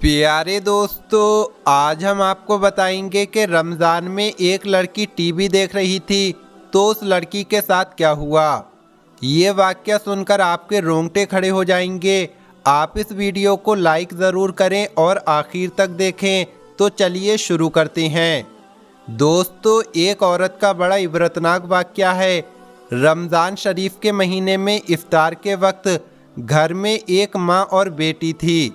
प्यारे दोस्तों, आज हम आपको बताएंगे कि रमज़ान में एक लड़की टीवी देख रही थी तो उस लड़की के साथ क्या हुआ। ये वाकया सुनकर आपके रोंगटे खड़े हो जाएंगे। आप इस वीडियो को लाइक ज़रूर करें और आखिर तक देखें। तो चलिए शुरू करते हैं। दोस्तों, एक औरत का बड़ा इबरतनाक वाकया है। रमज़ान शरीफ के महीने में इफ्तार के वक्त घर में एक माँ और बेटी थी।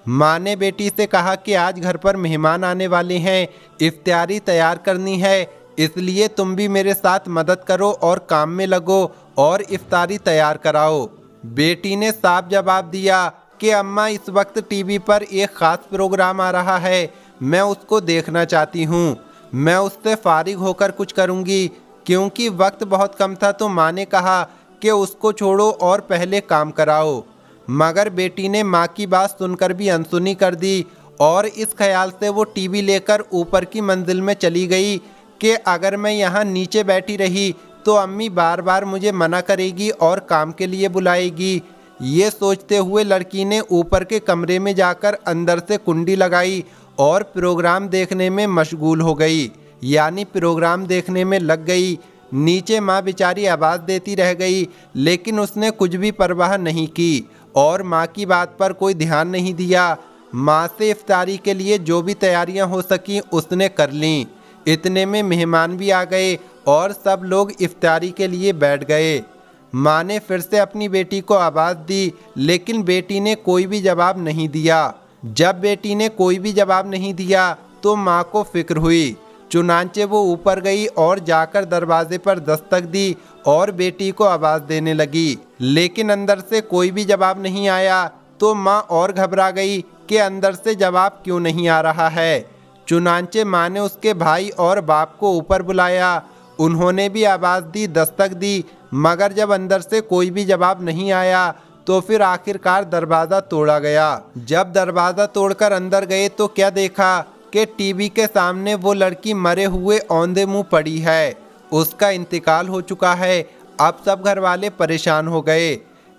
माँ ने बेटी से कहा कि आज घर पर मेहमान आने वाले हैं, इफ्तारी तैयार करनी है, इसलिए तुम भी मेरे साथ मदद करो और काम में लगो और इफ्तारी तैयार कराओ। बेटी ने साफ जवाब दिया कि अम्मा, इस वक्त टीवी पर एक ख़ास प्रोग्राम आ रहा है, मैं उसको देखना चाहती हूँ। मैं उससे फारिग होकर कुछ करूँगी। क्योंकि वक्त बहुत कम था तो माँ ने कहा कि उसको छोड़ो और पहले काम कराओ। मगर बेटी ने माँ की बात सुनकर भी अनसुनी कर दी और इस ख्याल से वो टीवी लेकर ऊपर की मंजिल में चली गई कि अगर मैं यहाँ नीचे बैठी रही तो अम्मी बार बार मुझे मना करेगी और काम के लिए बुलाएगी। ये सोचते हुए लड़की ने ऊपर के कमरे में जाकर अंदर से कुंडी लगाई और प्रोग्राम देखने में मशगूल हो गई, यानी प्रोग्राम देखने में लग गई। नीचे माँ बेचारी आवाज़ देती रह गई, लेकिन उसने कुछ भी परवाह नहीं की और माँ की बात पर कोई ध्यान नहीं दिया। माँ से इफ्तारी के लिए जो भी तैयारियां हो सकी उसने कर लीं। इतने में मेहमान भी आ गए और सब लोग इफ्तारी के लिए बैठ गए। माँ ने फिर से अपनी बेटी को आवाज़ दी, लेकिन बेटी ने कोई भी जवाब नहीं दिया। जब बेटी ने कोई भी जवाब नहीं दिया तो माँ को फिक्र हुई। चुनांचे वो ऊपर गई और जाकर दरवाजे पर दस्तक दी और बेटी को आवाज़ देने लगी, लेकिन अंदर से कोई भी जवाब नहीं आया। तो माँ और घबरा गई कि अंदर से जवाब क्यों नहीं आ रहा है। चुनांचे माँ ने उसके भाई और बाप को ऊपर बुलाया। उन्होंने भी आवाज़ दी, दस्तक दी, मगर जब अंदर से कोई भी जवाब नहीं आया तो फिर आखिरकार दरवाज़ा तोड़ा गया। जब दरवाज़ा तोड़कर अंदर गए तो क्या देखा कि टीवी के सामने वो लड़की मरे हुए औंधे मुंह पड़ी है। उसका इंतकाल हो चुका है। अब सब घर वाले परेशान हो गए।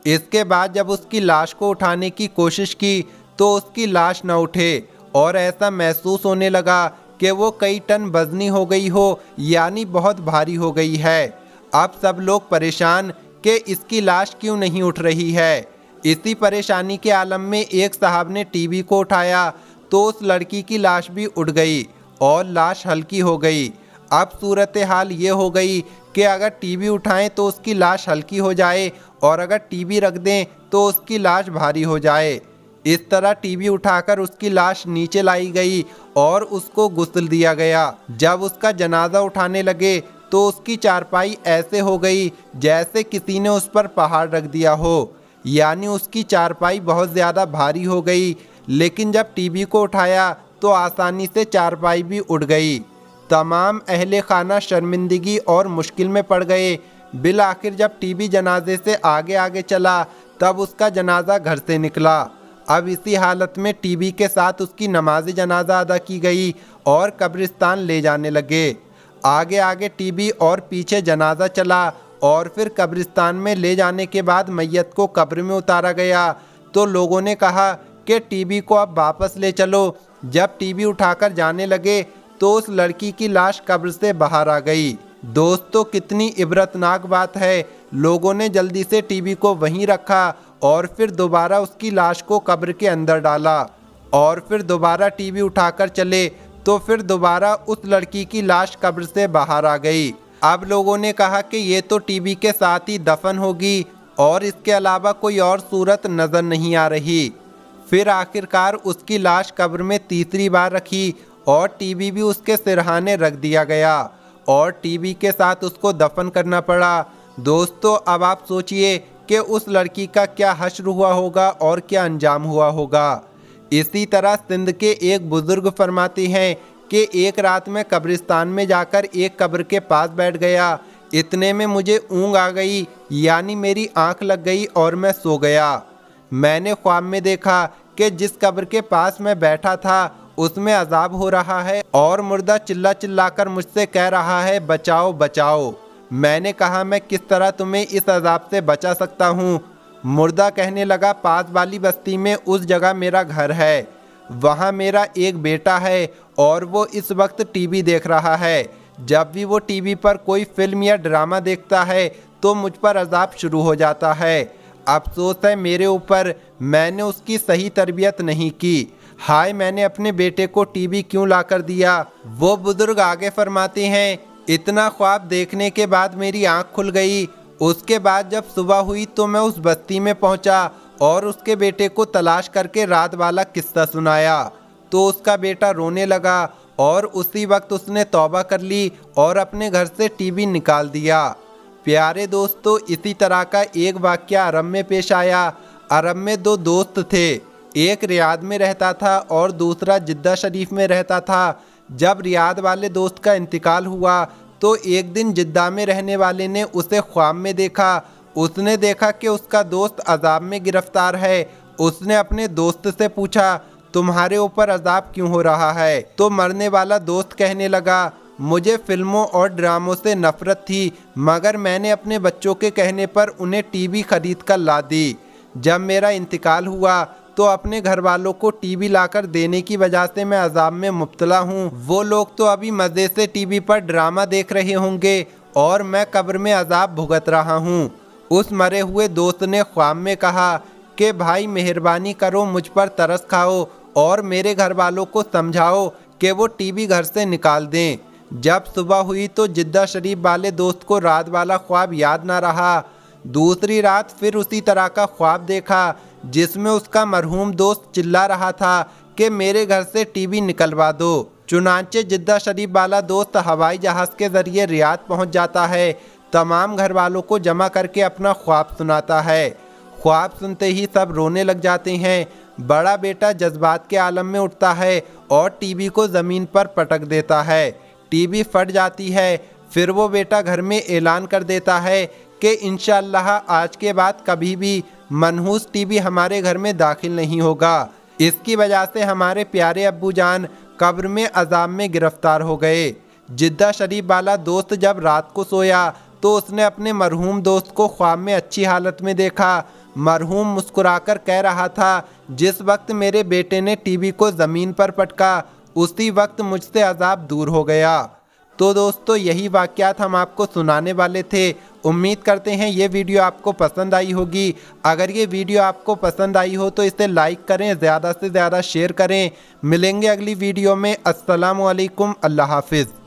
इसके बाद जब उसकी लाश को उठाने की कोशिश की तो उसकी लाश न उठे और ऐसा महसूस होने लगा कि वो कई टन वजनी हो गई हो, यानी बहुत भारी हो गई है। अब सब लोग परेशान कि इसकी लाश क्यों नहीं उठ रही है। इसी परेशानी के आलम में एक साहब ने टीवी को उठाया तो उस लड़की की लाश भी उठ गई और लाश हल्की हो गई। अब सूरत हाल ये हो गई कि अगर टीवी उठाएं तो उसकी लाश हल्की हो जाए और अगर टीवी रख दें तो उसकी लाश भारी हो जाए। इस तरह टीवी उठाकर उसकी लाश नीचे लाई गई और उसको गुस्ल दिया गया। जब उसका जनाजा उठाने लगे तो उसकी चारपाई ऐसे हो गई जैसे किसी ने उस पर पहाड़ रख दिया हो, यानी उसकी चारपाई बहुत ज़्यादा भारी हो गई। लेकिन जब टीवी को उठाया तो आसानी से चारपाई भी उड़ गई। तमाम अहले खाना शर्मिंदगी और मुश्किल में पड़ गए। बिल आखिर जब टीवी जनाजे से आगे आगे चला तब उसका जनाजा घर से निकला। अब इसी हालत में टीवी के साथ उसकी नमाज जनाजा अदा की गई और कब्रिस्तान ले जाने लगे। आगे आगे टीवी और पीछे जनाजा चला और फिर कब्रिस्तान में ले जाने के बाद मैयत को कब्र में उतारा गया। तो लोगों ने कहा कि टीवी को अब वापस ले चलो। जब टीवी उठाकर जाने लगे तो उस लड़की की लाश कब्र से बाहर आ गई। दोस्तों, कितनी इबरतनाक बात है। लोगों ने जल्दी से टीवी को वहीं रखा और फिर दोबारा उसकी लाश को कब्र के अंदर डाला और फिर दोबारा टीवी उठाकर चले तो फिर दोबारा उस लड़की की लाश कब्र से बाहर आ गई। अब लोगों ने कहा कि ये तो टीवी के साथ ही दफन होगी और इसके अलावा कोई और सूरत नज़र नहीं आ रही। फिर आखिरकार उसकी लाश कब्र में तीसरी बार रखी और टीवी भी उसके सिरहाने रख दिया गया और टीवी के साथ उसको दफन करना पड़ा। दोस्तों, अब आप सोचिए कि उस लड़की का क्या हश्र हुआ होगा और क्या अंजाम हुआ होगा। इसी तरह सिंध के एक बुजुर्ग फरमाते हैं कि एक रात में कब्रिस्तान में जाकर एक कब्र के पास बैठ गया। इतने में मुझे ऊँग आ गई, यानी मेरी आँख लग गई और मैं सो गया। मैंने ख्वाब में देखा कि जिस कब्र के पास मैं बैठा था उसमें अजाब हो रहा है और मुर्दा चिल्ला चिल्लाकर मुझसे कह रहा है, बचाओ बचाओ। मैंने कहा, मैं किस तरह तुम्हें इस अजाब से बचा सकता हूँ। मुर्दा कहने लगा, पास वाली बस्ती में उस जगह मेरा घर है। वहाँ मेरा एक बेटा है और वो इस वक्त टीवी देख रहा है। जब भी वो टीवी पर कोई फिल्म या ड्रामा देखता है तो मुझ पर अजाब शुरू हो जाता है। अफसोस है मेरे ऊपर, मैंने उसकी सही तरबियत नहीं की। हाय, मैंने अपने बेटे को टीवी क्यों ला कर दिया। वो बुजुर्ग आगे फरमाते हैं, इतना ख्वाब देखने के बाद मेरी आंख खुल गई। उसके बाद जब सुबह हुई तो मैं उस बस्ती में पहुंचा और उसके बेटे को तलाश करके रात वाला किस्सा सुनाया तो उसका बेटा रोने लगा और उसी वक्त उसने तौबा कर ली और अपने घर से टीवी निकाल दिया। प्यारे दोस्तों, इसी तरह का एक वाक़या अरब में पेश आया। अरब में दो दोस्त थे, एक रियाद में रहता था और दूसरा जिद्दा शरीफ में रहता था। जब रियाद वाले दोस्त का इंतकाल हुआ तो एक दिन जिद्दा में रहने वाले ने उसे ख्वाब में देखा। उसने देखा कि उसका दोस्त अजाब में गिरफ्तार है। उसने अपने दोस्त से पूछा, तुम्हारे ऊपर अजाब क्यों हो रहा है? तो मरने वाला दोस्त कहने लगा, मुझे फिल्मों और ड्रामों से नफरत थी, मगर मैंने अपने बच्चों के कहने पर उन्हें टीवी खरीद कर ला दी। जब मेरा इंतकाल हुआ तो अपने घर वालों को टीवी लाकर देने की वजह से मैं अजाब में मुब्तला हूँ। वो लोग तो अभी मज़े से टीवी पर ड्रामा देख रहे होंगे और मैं कब्र में अजाब भुगत रहा हूँ। उस मरे हुए दोस्त ने ख्वाब में कहा कि भाई मेहरबानी करो, मुझ पर तरस खाओ और मेरे घर वालों को समझाओ कि वो टीवी घर से निकाल दें। जब सुबह हुई तो जिद्दा शरीफ वाले दोस्त को रात वाला ख्वाब याद ना रहा। दूसरी रात फिर उसी तरह का ख्वाब देखा जिसमें उसका मरहूम दोस्त चिल्ला रहा था कि मेरे घर से टीवी निकलवा दो। चुनांचे जिद्दा शरीफ वाला दोस्त हवाई जहाज़ के ज़रिए रियाद पहुंच जाता है। तमाम घर वालों को जमा करके अपना ख्वाब सुनाता है। ख्वाब सुनते ही सब रोने लग जाते हैं। बड़ा बेटा जज्बात के आलम में उठता है और टीवी को ज़मीन पर पटक देता है। टीवी फट जाती है। फिर वो बेटा घर में ऐलान कर देता है कि इंशाअल्लाह आज के बाद कभी भी मनहूस टीवी हमारे घर में दाखिल नहीं होगा। इसकी वजह से हमारे प्यारे अब्बू जान कब्र में अजाब में गिरफ्तार हो गए। जिद्दा शरीफ वाला दोस्त जब रात को सोया तो उसने अपने मरहूम दोस्त को ख्वाब में अच्छी हालत में देखा। मरहूम मुस्कुराकर कह रहा था, जिस वक्त मेरे बेटे ने टीवी को ज़मीन पर पटका उसी वक्त मुझसे अजाब दूर हो गया। तो दोस्तों, यही वाक़यात हम आपको सुनाने वाले थे। उम्मीद करते हैं ये वीडियो आपको पसंद आई होगी। अगर ये वीडियो आपको पसंद आई हो तो इसे लाइक करें, ज़्यादा से ज़्यादा शेयर करें। मिलेंगे अगली वीडियो में। अस्सलामु अलैकुम, अल्लाह हाफिज़।